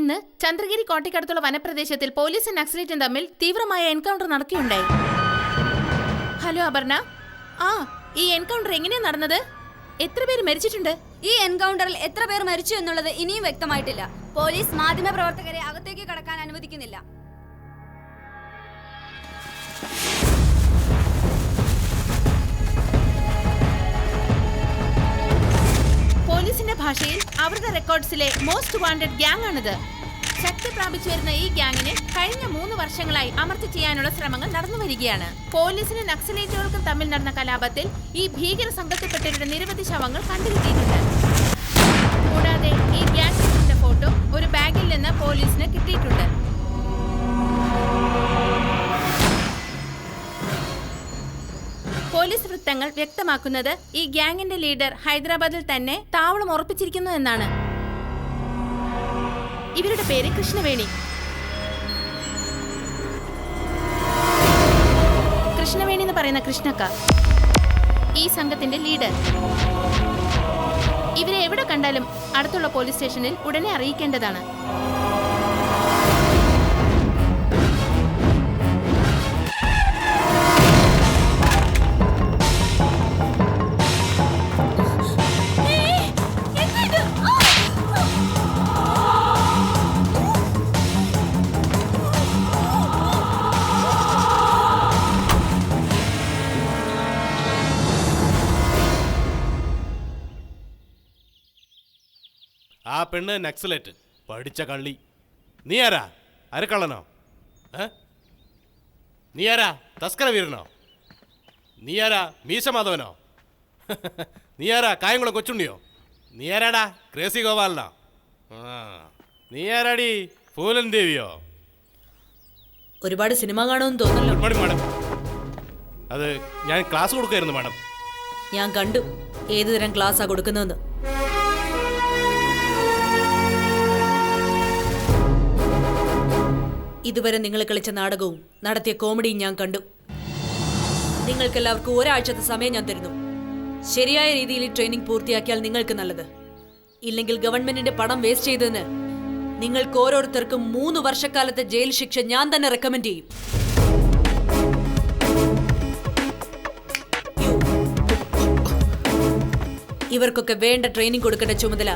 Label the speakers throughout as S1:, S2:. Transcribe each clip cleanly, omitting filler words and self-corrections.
S1: ഇന്ന് ചന്ദ്രഗിരി കോട്ടയ്ക്കടുത്തുള്ള വനപ്രദേശത്തിൽ പോലീസും നക്സലേറ്റും തമ്മിൽ തീവ്രമായ എൻകൗണ്ടർ നടക്കുകയുണ്ടായി. ഹലോ അപർണ, ഈ എൻകൗണ്ടർ എങ്ങനെയാ നടന്നത്? എത്ര പേര് മരിച്ചിട്ടുണ്ട്?
S2: ഈ എൻകൗണ്ടറിൽ എത്ര പേർ മരിച്ചു എന്നുള്ളത് ഇനിയും വ്യക്തമായിട്ടില്ല. പോലീസ് മാധ്യമ പ്രവർത്തകരെ അകത്തേക്ക് കടക്കാൻ അനുവദിക്കുന്നില്ല.
S1: പോലീസിന്റെ ഭാഷയിൽ അവരുടെ റെക്കോർഡ്സിലെ മോസ്റ്റ് വാണ്ടഡ് ഗ്യാങ് ആണിത്. ശക്തി പ്രാപിച്ചു വരുന്ന ഈ ഗ്യാങ്ങിനെ കഴിഞ്ഞ 3 വർഷങ്ങളായി അമർച്ച ചെയ്യാനുള്ള ശ്രമങ്ങൾ നടന്നു വരികയാണ്. പോലീസിനും നക്സലേറ്റുകൾക്കും തമ്മിൽ നടന്ന കലാപത്തിൽ ഈ ഭീകര സംഘത്തിൽപ്പെട്ടവരുടെ നിരവധി ശവങ്ങൾ കണ്ടുകിട്ടിയിട്ടുണ്ട്. കൂടാതെ ഈ ഗ്യാങ്ങിന്റെ ഫോട്ടോ ഒരു ബാഗിൽ നിന്ന് പോലീസിന് കിട്ടിയിട്ടുണ്ട്. പോലീസ് വൃത്തങ്ങൾ വ്യക്തമാക്കുന്നത് ഈ ഗ്യാങ്ങിന്റെ ലീഡർ ഹൈദരാബാദിൽ തന്നെ താവളം ഉറപ്പിച്ചിരിക്കുന്നു എന്നാണ്. ഇവരുടെ പേര് കൃഷ്ണവേണി. കൃഷ്ണവേണി എന്ന് പറയുന്ന കൃഷ്ണക്ക ഈ സംഘത്തിന്റെ ലീഡർ. ഇവരെ എവിടെ കണ്ടാലും അടുത്തുള്ള പോലീസ് സ്റ്റേഷനിൽ ഉടനെ അറിയിക്കേണ്ടതാണ്.
S3: ആ പെണ്ണ് നക്സലേറ്റ് പഠിച്ച കള്ളി. നീ ആരാ? അരക്കള്ളനോ? നീ ആരാ? തസ്കര വീരനോ? നീ ആരാ? മീശമാധവനോ? നീ ആരാ? കായംകുളം കൊച്ചുണ്ണിയോ? നീ ആരാടാ? ക്രേസി ഗോപാലനോ? നീ ആരാടി? പൂലൻ ദേവിയോ?
S4: ഒരുപാട് സിനിമ കാണുമെന്ന് തോന്നുന്നു.
S3: Good morning madam. അത് ഞാൻ ക്ലാസ് കൊടുക്കായിരുന്നു മാഡം.
S4: ഞാൻ കണ്ടു ഏത് തരം ക്ലാസ്സാ കൊടുക്കുന്നതെന്ന്. ഇതുവരെ നിങ്ങൾ കളിച്ച നാടകവും നടത്തിയ കോമഡിയും ഞാൻ കണ്ടു. നിങ്ങൾക്കെല്ലാവർക്കും ഒരാഴ്ചത്തെ സമയം ഞാൻ തരുന്നു. ശരിയായ രീതിയിൽ ട്രെയിനിങ് പൂർത്തിയാക്കിയാൽ നിങ്ങൾക്ക് നല്ലത്. ഇല്ലെങ്കിൽ ഗവൺമെന്റിന്റെ പണം വേസ്റ്റ് ചെയ്തതിന് നിങ്ങൾക്ക് ഓരോരുത്തർക്കും 3 വർഷക്കാലത്തെ ജയിൽ ശിക്ഷ ഞാൻ തന്നെ റെക്കമെൻഡ് ചെയ്യും. ഇവർക്കൊക്കെ വേണ്ട ട്രെയിനിങ് കൊടുക്കേണ്ട ചുമതല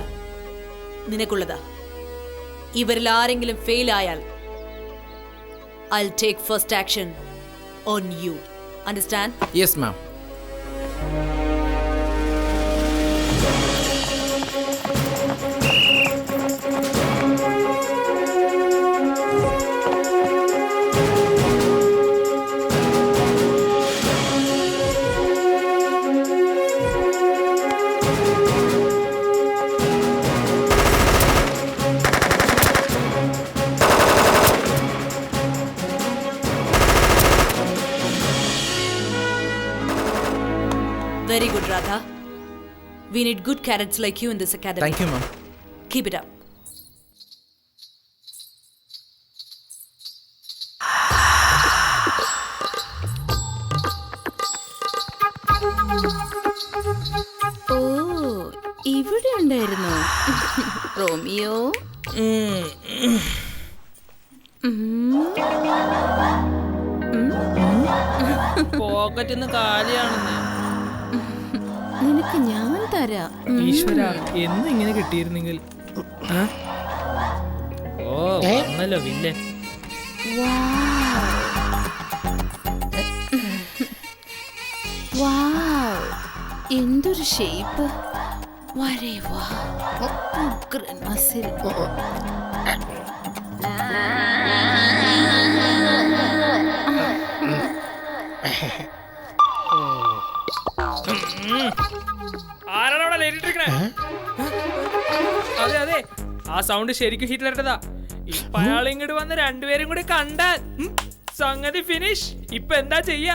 S4: നിനക്കുള്ളതാ. ഇവരിൽ ആരെങ്കിലും ഫെയിൽ ആയാൽ I'll take first action on you. Understand?
S5: Yes, ma'am.
S4: Very good, Radha. We need good cadets like you in this academy.
S5: Thank you, ma'am.
S4: Keep it up.
S1: ഓ, ഇവിടെ ഉണ്ടായിരുന്നു റോമിയോ.
S6: പോക്കറ്റിന്ന് കാലിയാണെന്ന്.
S1: നിനക്ക് ഞാൻ തരാം.
S6: ഈശ്വര, എന്ന് ഇങ്ങനെ കിട്ടിയിരുന്നെങ്കിൽ. ഓ വന്നല്ലോ വില്ലൻ.
S1: എന്തൊരു ഷേപ്പ്! വരേ വാ, ഉഗ്രൻ മസിൽ.
S6: ആരാണോടെ ലേറ്റിട്ടിരിക്കണേ? അതെ അതെ, ആ സൗണ്ട് ശരിക്കും ഹിറ്റ്ലറുടേതാ. ഇപ്പൊ അയാൾ ഇങ്ങോട്ട് വന്ന് 2 പേരും കൂടി കണ്ടാൽ സംഗതി ഫിനിഷ്. ഇപ്പൊ എന്താ ചെയ്യാ?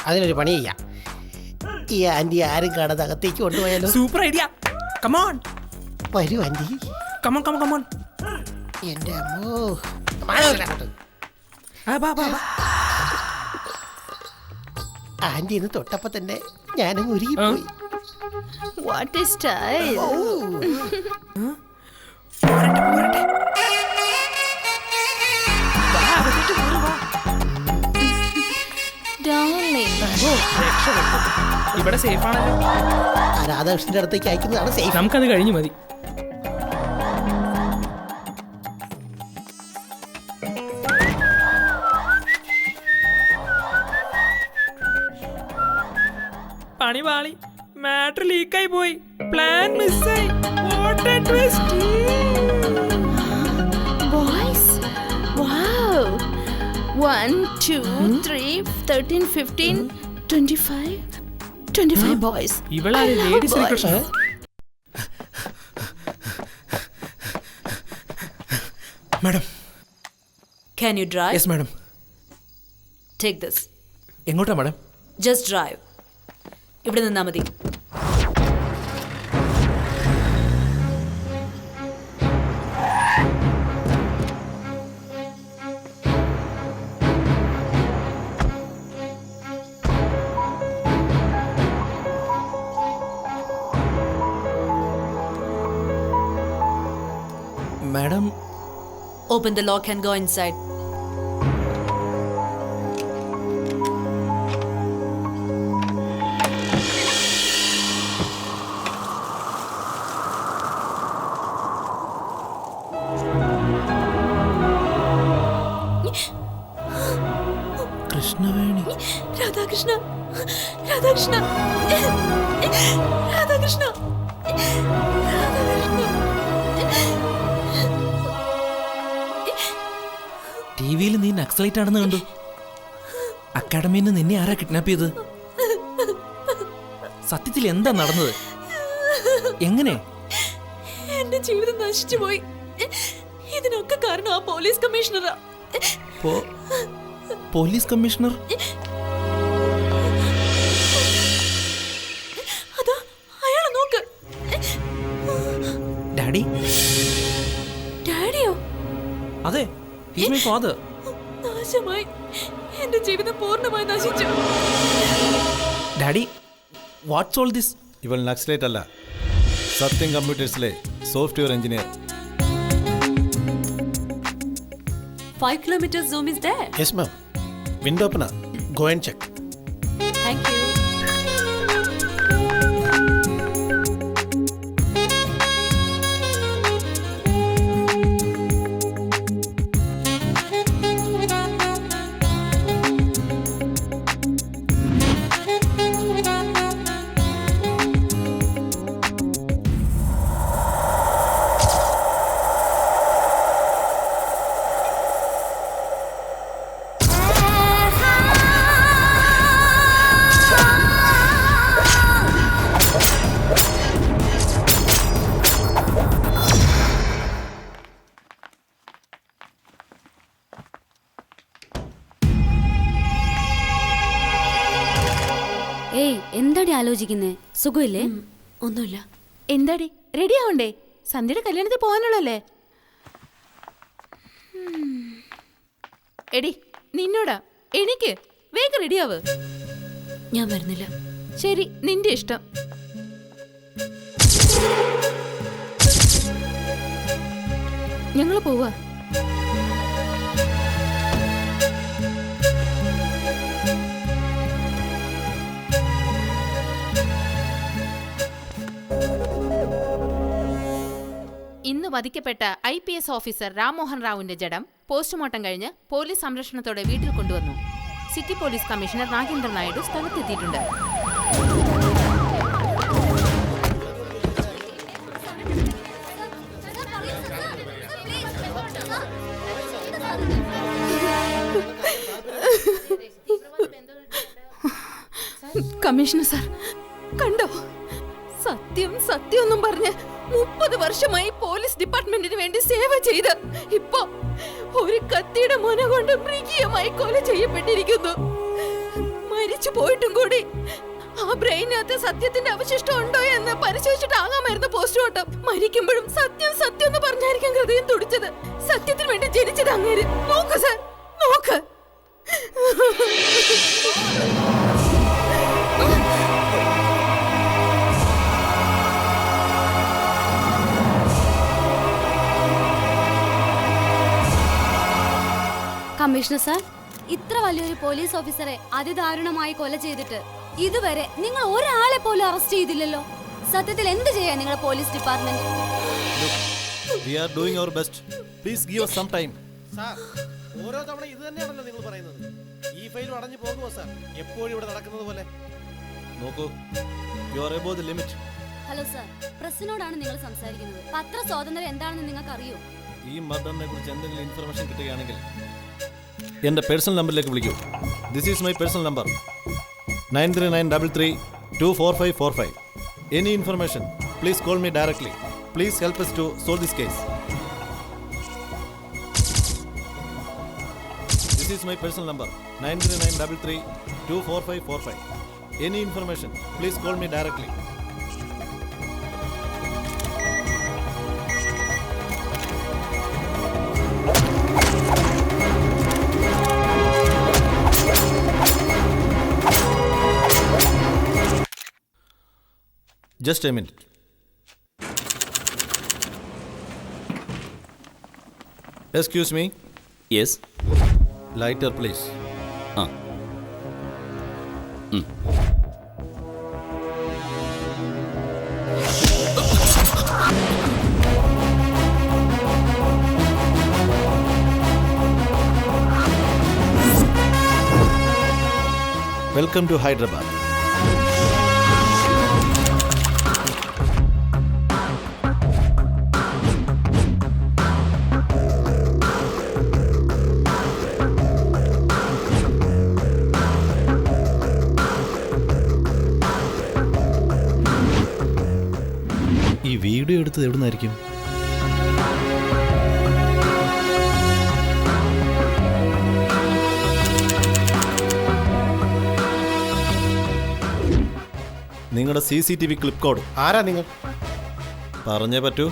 S7: അതിനൊരു പണി ചെയ്യാം. ഈ ആന്റി ആരും കാണാതെ അകത്തേക്ക് കൊണ്ടുപോയാലോ?
S6: Super idea. കമോൺ
S7: വരൂ ആന്റി.
S6: Come on come on come on.
S7: എന്റെ അമ്മോ. ആന്റി ഇന്ന് തൊട്ടപ്പോ തന്നെ ഞാനങ്ങ് ഉരുകിപ്പോയി.
S1: What a style!
S6: ഇവിടെ സേഫ് ആണല്ലോ.
S7: ആ രാധാകൃഷ്ണന്റെ അടുത്തേക്ക് അയക്കുന്നതാണ് സേഫ്.
S6: നമുക്കത് കഴിഞ്ഞു മതി. പണി പാളി. മാറ്റർ ലീക്കായി പോയി. പ്ലാൻ മിസ്സായി. What a twist.
S1: Boys wow 1 2 3 13 15 25 boys.
S6: ഇവളാണ് lady Srikrishna.
S5: Madam.
S4: Can you drive?
S5: Yes madam.
S4: Take this.
S5: എങ്ങോട്ടാ മാഡം?
S4: Just drive. ഇവിടെ നിന്നാ മതി.
S5: Madam.
S4: Open the lock and go inside.
S5: Krishnaveni.
S4: Radhakrishna, Radhakrishna, Radhakrishna, Radhakrishna.
S5: ടി വിയിൽ നീ നക്സലൈറ്റ് ആണെന്ന് കണ്ടു. അക്കാഡമിയിൽ നിന്ന് നിന്നെ ആരാ കിഡ്നാപ്പ് ചെയ്തത്? സത്യത്തിൽ എന്താ നടന്നത്? എങ്ങനെ?
S4: എന്റെ ജീവിതം നശിച്ചു പോയി. ഇതിനൊക്കെ കാരണം ആ പോലീസ് കമ്മീഷണറാ.
S5: Police commissioner?
S4: അതാ അയാളെ നോക്ക്.
S5: ഡാഡി?
S4: ഡാഡിയോ?
S5: അതെ, he's my father.
S4: നാശമായി. എന്റെ ജീവിതം പൂർണ്ണമായി നശിച്ചു.
S5: Daddy, what's all this?
S8: ഇവൾ നക്സലേറ്റ് അല്ല, സത്യം കമ്പ്യൂട്ടേഴ്സിലെ software engineer.
S4: 5 kilometers zoom is there.
S7: Yes ma'am. Window ഓപ്പണാ. Go and check.
S4: Thank you.
S2: ഏയ് എന്താടി ആലോചിക്കുന്നേ? സുഖമില്ലേ?
S4: ഒന്നുമില്ല.
S1: എന്താടി റെഡി ആവണ്ടേ? സന്ധ്യയുടെ കല്യാണത്തിൽ പോകാനുള്ളല്ലേ? എടി നിന്നോടാ. എനിക്ക് വേഗം റെഡിയാവ്.
S4: ഞാൻ വരുന്നില്ല.
S1: ശരി, നിന്റെ ഇഷ്ടം. ഞങ്ങൾ പോവാ. ഇന്ന് വധിക്കപ്പെട്ട IPS ഓഫീസർ രാംമോഹൻ റാവുവിന്റെ ജഡം പോസ്റ്റ്മോർട്ടം കഴിഞ്ഞ് പോലീസ് സംരക്ഷണത്തോടെ വീട്ടിൽ കൊണ്ടുവന്നു. City police commissioner Nagendra Naidu സ്ഥലത്തെത്തിയിട്ടുണ്ട്. കമ്മീഷണർ സാർ കണ്ടോ? സത്യം സത്യം ഒന്നും പറഞ്ഞ് 30 വർഷമായി പോലീസ് ഡിപ്പാർട്ട്മെന്റിന് വേണ്ടി സേവ ചെയ്ത് ഇപ്പോ ഒരു കത്തിയുടെ മുന കൊണ്ട് മൃഗീയമായി കൊല ചെയ്യപ്പെട്ടിരിക്കുന്നു. മരിച്ചു പോയിട്ടും കൂടി ആ ബ്രെയിനകത്ത് സത്യത്തിന്റെ അവശിഷ്ടം ഉണ്ടോ എന്ന് പരിശോധിച്ചിട്ടാകാമായിരുന്നു പോസ്റ്റ്മോർട്ടം. മരിക്കുമ്പോഴും സത്യം സത്യം എന്ന് പറഞ്ഞായിരിക്കും ഹൃദയം തുടിച്ചത്. സത്യത്തിന് വേണ്ടി ജനിച്ചത് അങ്ങേര്. നോക്ക് സാർ, നോക്ക്.
S2: കമ്മീഷണർ സാർ, ഇത്ര വലിയൊരു പോലീസ് ഓഫീസറെ അതിദാരുണമായി കൊല ചെയ്തിട്ട് ഇതുവരെ നിങ്ങൾ ഒരാളെ പോലും അറസ്റ്റ് ചെയ്തില്ലല്ലോ. സത്യത്തിൽ എന്ത് ചെയ്യാൻ നിങ്ങളുടെ police department?
S8: We are doing our best. Please give us some time.
S3: Sir, ഓരോ തവണ ഇത് തന്നെയാണല്ലോ നിങ്ങൾ പറയുന്നത്. ഈ ഫയൽ അടഞ്ഞു പോകുമോ സാർ? എപ്പോഴും ഇവിടെ നടക്കുന്നത് പോലെ.
S8: നോക്കൂ, you are above the limit.
S2: Hello sir, പ്രസിനോടാണ് നിങ്ങൾ സംസാരിക്കുന്നത്. പത്ര സ്വാതന്ത്ര്യം എന്താണെന്ന് നിങ്ങൾക്ക് അറിയോ?
S8: ഈ മർഡറിനെ കുറിച്ച് എന്തെങ്കിലും ഇൻഫർമേഷൻ കിട്ടുകയാണെങ്കിൽ എൻ്റെ പേഴ്സണൽ നമ്പറിലേക്ക് വിളിക്കൂ. This is my personal number 9393324545. Any information please call me directly. Please help us to solve this case. This is my personal number 9393324545. Any information please call me directly. Just a minute. Excuse me.
S9: Yes.
S8: Lighter, please. Welcome to Hyderabad. ഈ video എടുത്തത് എവിടെ നിന്നായിരിക്കും? നിങ്ങളുടെ CCTV clip code.
S3: ആരാ നിങ്ങൾ?
S8: പറഞ്ഞേ പറ്റൂ.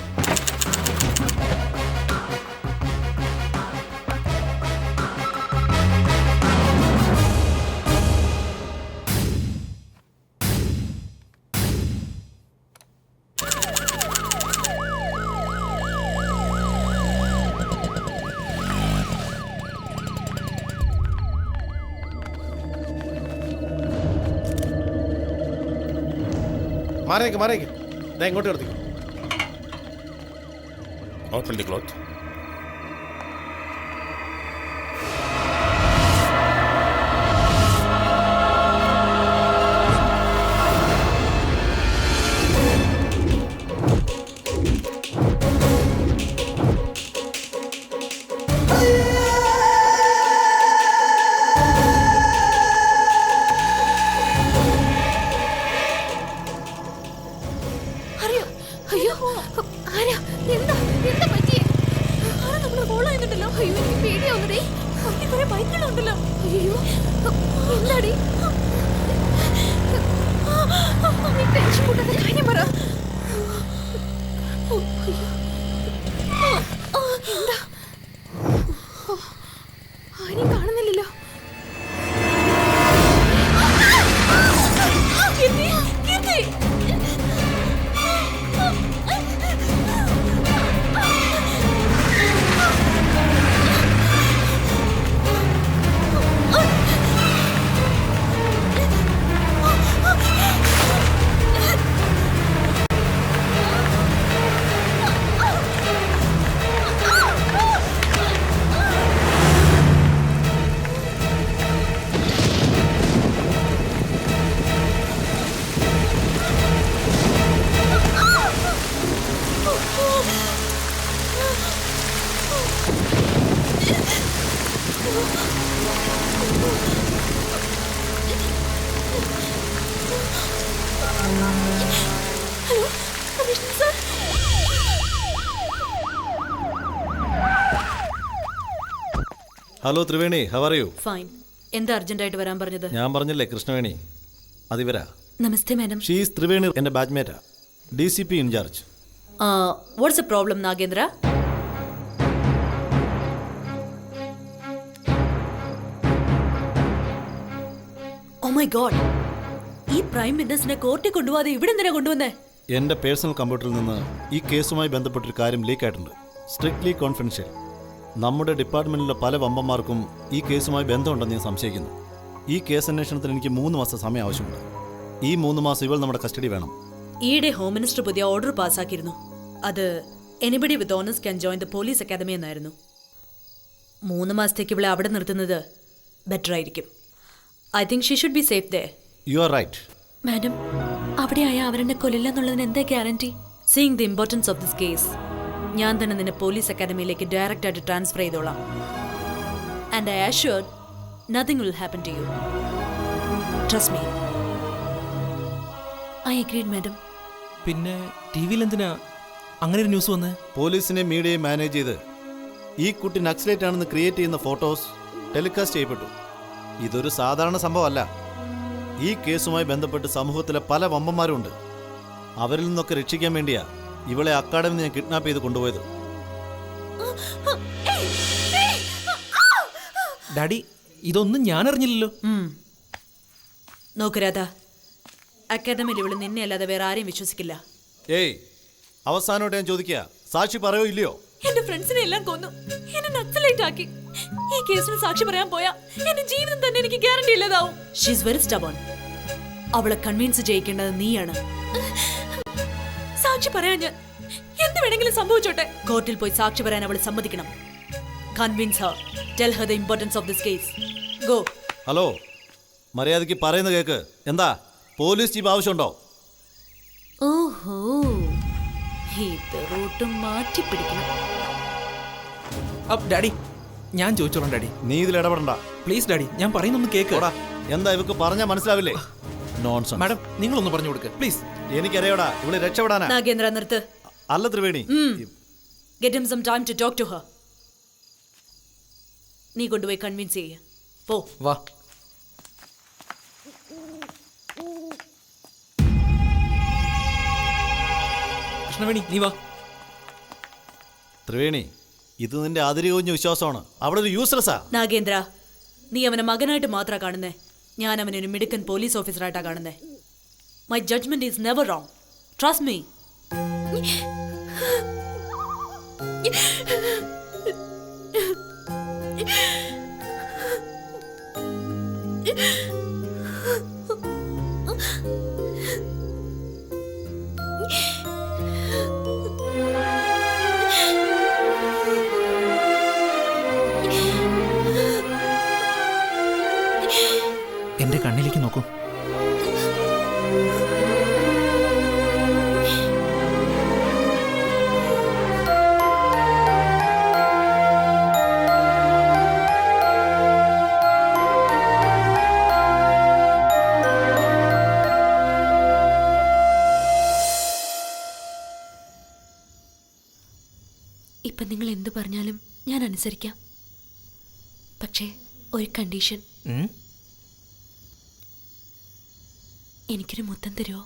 S3: മാറിയേക്ക്. ദാ ഇങ്ങോട്ട് കിടത്തിക്കോ.
S9: Open the cloth.
S1: ആരും കാണുന്നില്ലല്ലോ.
S8: Hello Triveni, how are you?
S4: Fine. എന്താ അർജന്റായിട്ട് വരാൻ പറഞ്ഞത്?
S8: ഞാൻ പറഞ്ഞില്ലേ കൃഷ്ണവേണി, അതിവരാ.
S4: നമസ്തേ മാഡം.
S8: ഷീസ് ത്രിവേണി, എൻ്റെ ബാച്ച്മേറ്റാ, DCP incharge.
S4: What's a problem Nagendra? Oh my god, ഈ പ്രൈം മിനിസ്റ്ററിനെ കോർട്ടിൽ കൊണ്ടുപോകാതെ ഇവിടെ എന്തിനാ കൊണ്ടുവന്നേ?
S8: എൻ്റെ പേഴ്സണൽ കമ്പ്യൂട്ടറിൽ നിന്ന് ഈ കേസുമായി ബന്ധപ്പെട്ടൊരു കാര്യം ലീക്ക് ആയിട്ടുണ്ട്. Strictly confidential. നമ്മുടെ ഡിപ്പാർട്ട്മെന്റിലെ പല വമ്പന്മാർക്കും ഈ കേസുമായി ബന്ധമുണ്ടെന്ന് ഞാൻ സംശയിക്കുന്നു. ഈ കേസ് അന്വേഷണത്തിന് എനിക്ക് 3 മാസം സമയം ആവശ്യമുണ്ട്. ഈ 3 മാസം ഇവൾ നമ്മുടെ കസ്റ്റഡി വേണം.
S4: ഈയിടെ ഹോം മിനിസ്റ്റർ പുതിയ ഓർഡർ പാസ്സാക്കിയിരുന്നു. അത് anybody with honours can join the police academy എന്നായിരുന്നു. 3 മാസത്തേക്ക് ഇവളെ അവിടെ നിർത്തുന്നത് ബെറ്റർ ആയിരിക്കും. I think she should be safe there.
S8: You are right.
S4: Madam, അവിടെ ആയാൽ അവരെന്നെ കൊല്ലില്ല എന്നുള്ളതിന് എന്താ guarantee? Seeing the importance of this case, ഞാൻ തന്നെ നിന്നെ പോലീസ് അക്കാദമിയിലേക്ക് ഡയറക്റ്റ് ആയിട്ട് ട്രാൻസ്ഫർ ചെയ്തോളാം. And I assured nothing will happen to you. Trust me. I agreed madam.
S5: പിന്നെ ടി വിയിൽ എന്തിനാ അങ്ങനെ ഒരു ന്യൂസ് വന്നേ?
S8: പോലീസിനെ മീഡിയയെ മാനേജ് ചെയ്ത് ഈ കുട്ടി നക്സലേറ്റ് ആണെന്ന് ക്രിയേറ്റ് ചെയ്യുന്ന ഫോട്ടോസ് ടെലികാസ്റ്റ് ചെയ്യപ്പെട്ടു. ഇതൊരു സാധാരണ സംഭവമല്ല. ഈ കേസുമായി ബന്ധപ്പെട്ട് സമൂഹത്തിലെ പല വമ്പന്മാരുണ്ട്. അവരിൽ നിന്നൊക്കെ രക്ഷിക്കാൻ വേണ്ടിയാ ഇവളെ അക്കാഡമി ഞാൻ കിഡ്നാപ്പ് ചെയ്ത് കൊണ്ടുപോയത്.
S5: ഡാഡി, ഇതൊന്നും ഞാൻ അറിഞ്ഞില്ലല്ലോ.
S4: നോക്ക് രാധ, അക്കാദമിയിൽ ഇവള് നിന്നെ അല്ലാതെ വേറെ ആരെയും വിശ്വസിക്കില്ല.
S8: ഏയ്, അവസാനമായിട്ട് ഞാൻ ചോദിക്കുക, സാക്ഷി പറയോ ഇല്ലയോ?
S4: എന്റെ ഫ്രണ്ട്സിനെ എല്ലാം കൊന്നു, എന്നെ നക്സലൈറ്റ് ആക്കി. ഈ കേസിന് സാക്ഷി പറയാൻ പോയാ എന്റെ ജീവിതം തന്നെ എനിക്ക് ഗ്യാരണ്ടി ഇല്ലതാവും. She is very stubborn. അവളെ കൺവിൻസ് ചെയ്യിക്കേണ്ടത് നീയാണ്. സാക്ഷി പറയാൻ ഞാൻ എന്ത് വേണമെങ്കിലും സംഭവിച്ചോട്ടെ. കോർട്ടിൽ പോയി സാക്ഷി പറയാൻ അവൾ സമ്മതിക്കണം. Convince Har. Tell her the importance of this case. Go.
S8: Hello, മര്യാദയ്ക്ക് പറയുന്ന കേക്ക്. എന്താ പോലീസ് ജീപ്പ് ആവശ്യമുണ്ടോ?
S4: ഓഹോ, ഇത് റൂട്ട് മാറ്റി പിടിക്കണം.
S5: ഡാഡി, ഞാൻ ചോദിച്ചോളാം ഡാഡി.
S8: നീ ഇതിൽ ഇടപെടണ്ട
S5: പ്ലീസ് ഡാഡി, ഞാൻ പറയുന്നൊന്ന് കേക്ക്.
S8: എന്താ ഇവക്ക് പറഞ്ഞാൽ മനസ്സിലാവില്ലേ? നോൺസെൻസ്.
S5: മാഡം, നിങ്ങളൊന്ന് പറഞ്ഞു കൊടുക്ക് പ്ലീസ്.
S8: എനിക്കറിയോടാ ഇവള് രക്ഷപ്പെടാനാ.
S4: നാഗേന്ദ്ര, നിർത്ത്.
S8: അല്ല Triveni,
S4: Get him some time to talk to her. നീ കൊണ്ടുപോയി കൺവിൻസ് ചെയ്യ. പോ.
S5: വാ. കൃഷ്ണവേണി, നീ വാ.
S8: ത്രിവേണി, ഇത് നിന്റെ അതിരുകഴിഞ്ഞ വിശ്വാസമാണ്. അവിടെ ഒരു യൂസ്ലെസ്സാ.
S4: നാഗേന്ദ്ര, നീ അവനെ മകനായിട്ട് മാത്രമാണ് കാണുന്നേ. ഞാൻ അവനെ ഒരു മിടുക്കൻ പോലീസ് ഓഫീസറായിട്ടാണ് കാണുന്നേ. My judgment is never wrong. Trust me.
S5: എന്റെ കണ്ണിലേക്ക് നോക്കൂ.
S4: ഇപ്പൊ നിങ്ങൾ എന്ത് പറഞ്ഞാലും ഞാൻ അനുസരിക്കാം. പക്ഷേ ഒരു കണ്ടീഷൻ. എനിക്കൊരു മുത്തം തരുമോ?